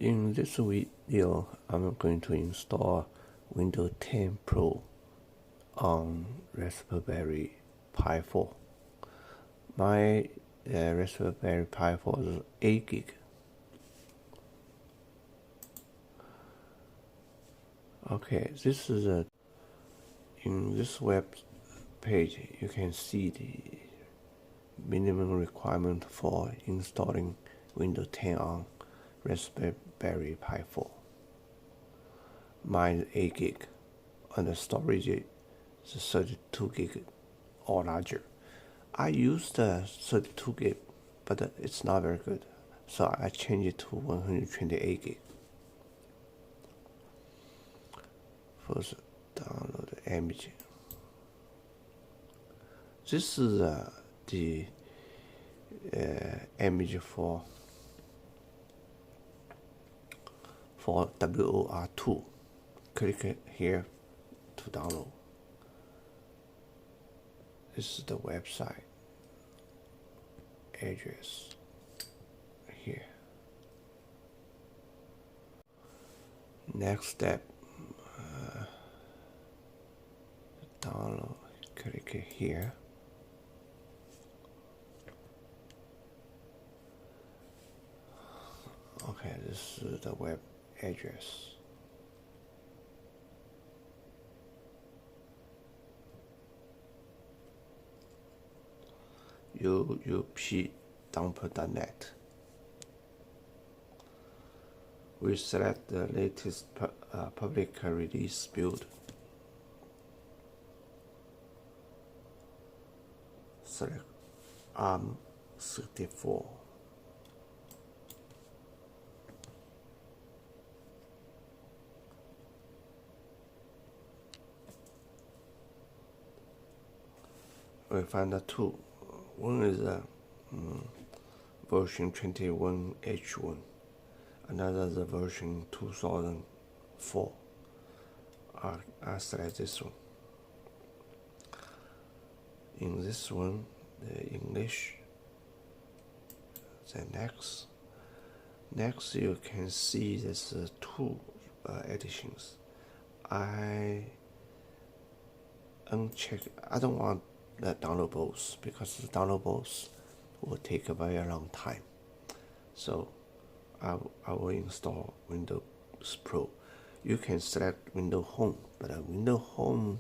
In this video, I'm going to install Windows 10 Pro on Raspberry Pi 4. My Raspberry Pi 4 is 8 gig. Okay, this is in this web page you can see the minimum requirement for installing Windows 10 on Raspberry Pi 4. Mine is 8 gig, and the storage is 32 gig or larger. I used 32 gig, but it's not very good, so I changed it to 128 gig. First, download the image. This is the image for WOR2. Click here to download. This is the website address here. Next step, download. Click here. Okay, this is the web address. updumper.net. We select the latest public release build. Select ARM64. We find the two. One is version 21H1, another is version 2004. I select this one. In this one, the English. Then next you can see there's two editions. I uncheck. I don't want the download both, because the download both will take a very long time. So I will install Windows Pro. You can select Windows Home, but Windows Home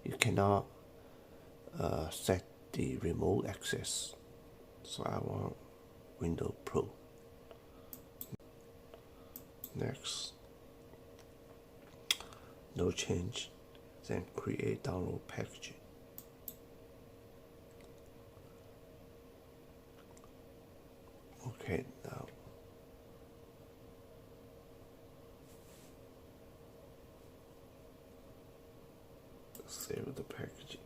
you cannot set the remote access. So I want Windows Pro. Next, no change. Then create download package. Okay, now save the package.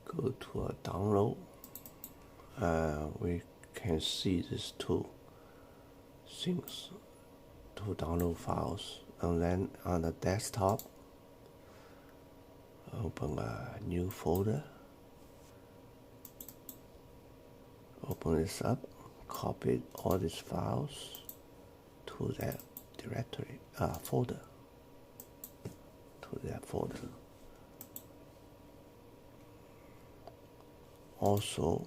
Go to a download. We can see these two things, two download files, and then on the desktop, open a new folder. Open this up, copy all these files to that directory, folder, to that folder. Also,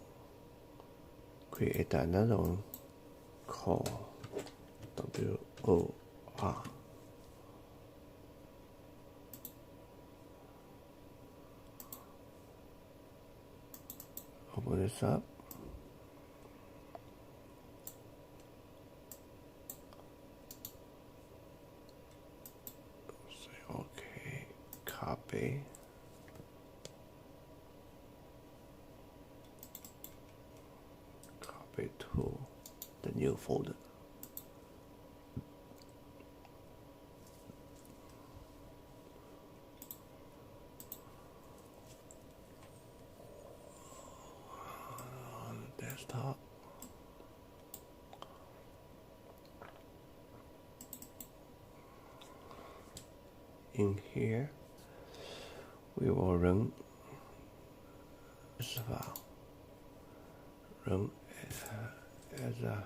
create another one called WOR. Open this up. Say okay, copy. Copy to the new folder. Desktop. In here, we will run file run as a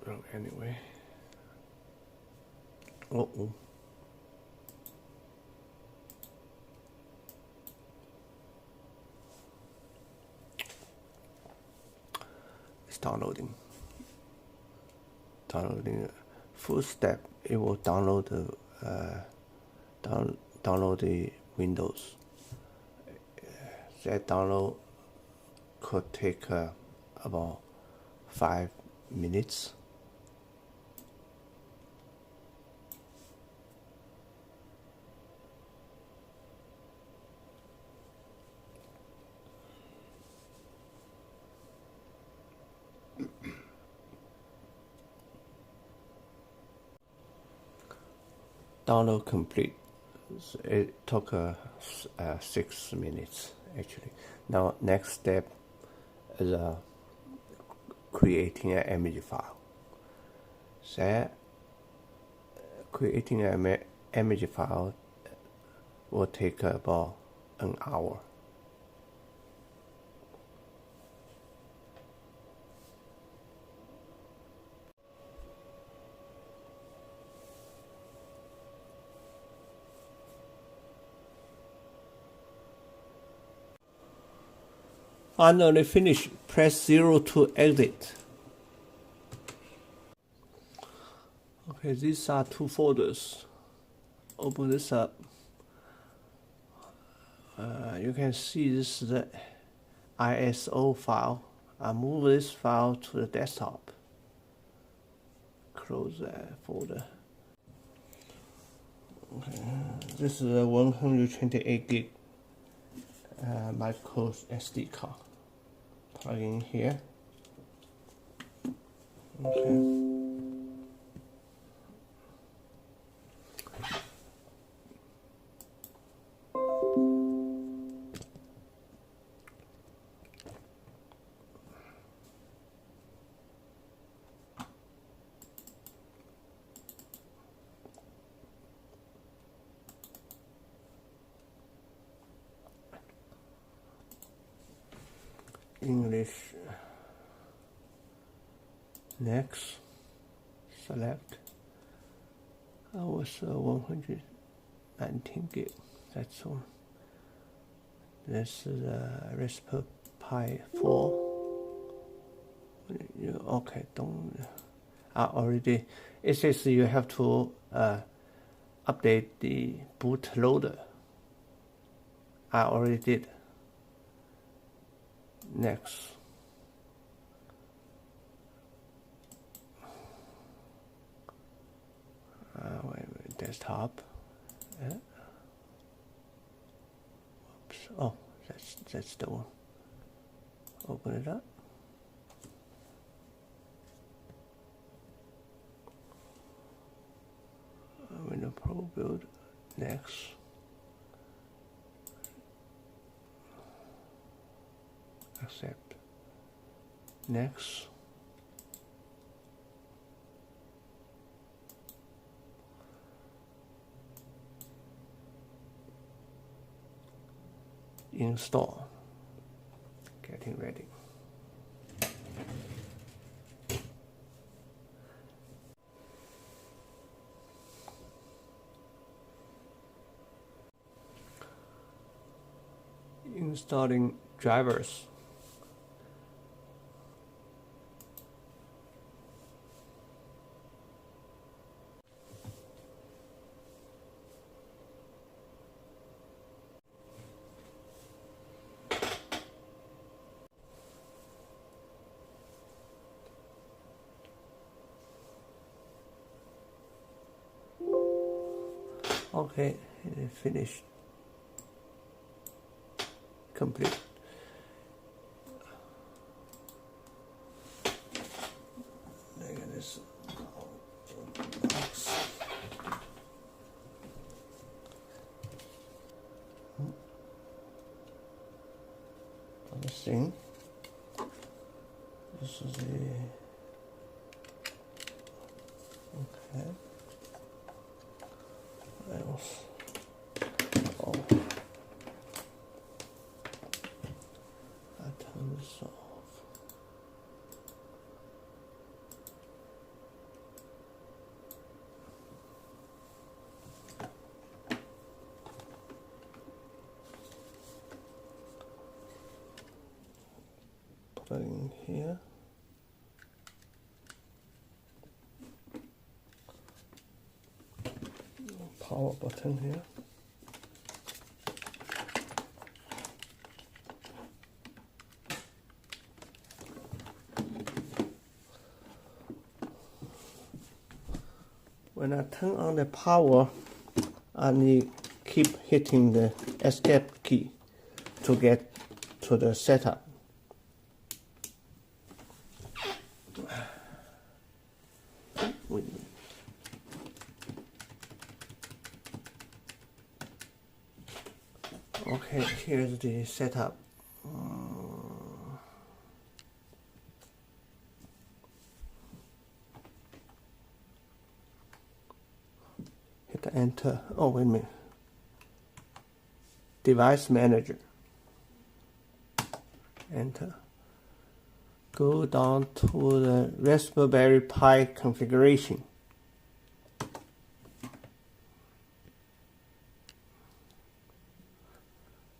run anyway. Uh-oh. It's downloading. First step, it will download the download the Windows. That download could take about 5 minutes. Download complete. So it took 6 minutes actually. Now next step is creating an image file. So creating an image file will take about an hour. Finally finish, press 0 to exit. Okay, these are two folders. Open this up. You can see this is the ISO file. I move this file to the desktop. Close that folder. Okay. This is a 128 gig micro SD card. Plug in here. Okay. English. Next, select. I was 119 gig. That's all. This is Raspberry Pi 4. Okay, don't. I already. It says you have to update the bootloader. I already did. Next. Wait a minute, desktop. Oops. Oh, that's the one. Open it up. Windows Pro build. Next. Accept. Next. Install. Getting ready. Installing drivers. Okay, finished. Complete. Look at this box. thing. This is the okay. What else? Oh, I turn this off. Put it in here. Power button here. When I turn on the power, I need keep hitting the escape key to get to the setup. Okay, here's the setup. Hit enter. Oh, wait a minute. Device manager. Enter. Go down to the Raspberry Pi configuration.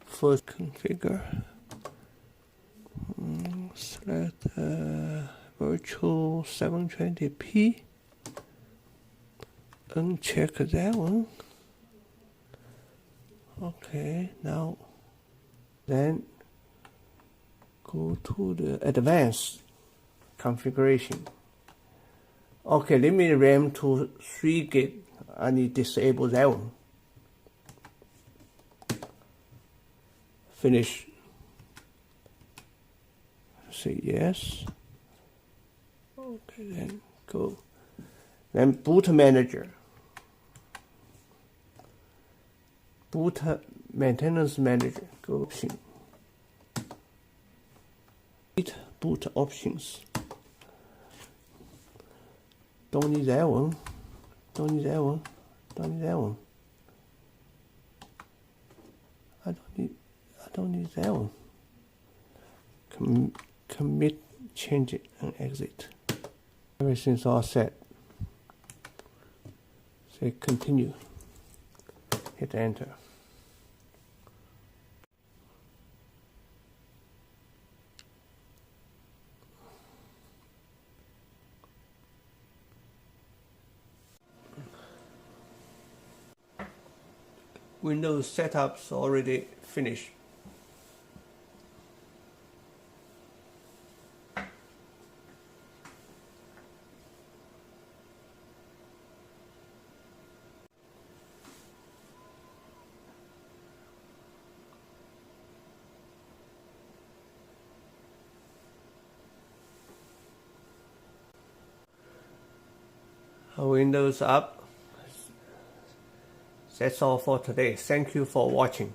First configure. Select virtual 720p. Uncheck that one. Okay, now then go to the advanced configuration. Okay, limit RAM to 3 gig. I need to disable that one. Finish. Say yes. Okay, then go. Then boot manager. Boot maintenance manager. Go option. Boot options. Don't need that one. Don't need that one. Don't need that one. I don't need that one. Commit, change it, and exit. Everything's all set. Say continue. Hit enter. Windows setup's already finished. Windows up. That's all for today. Thank you for watching.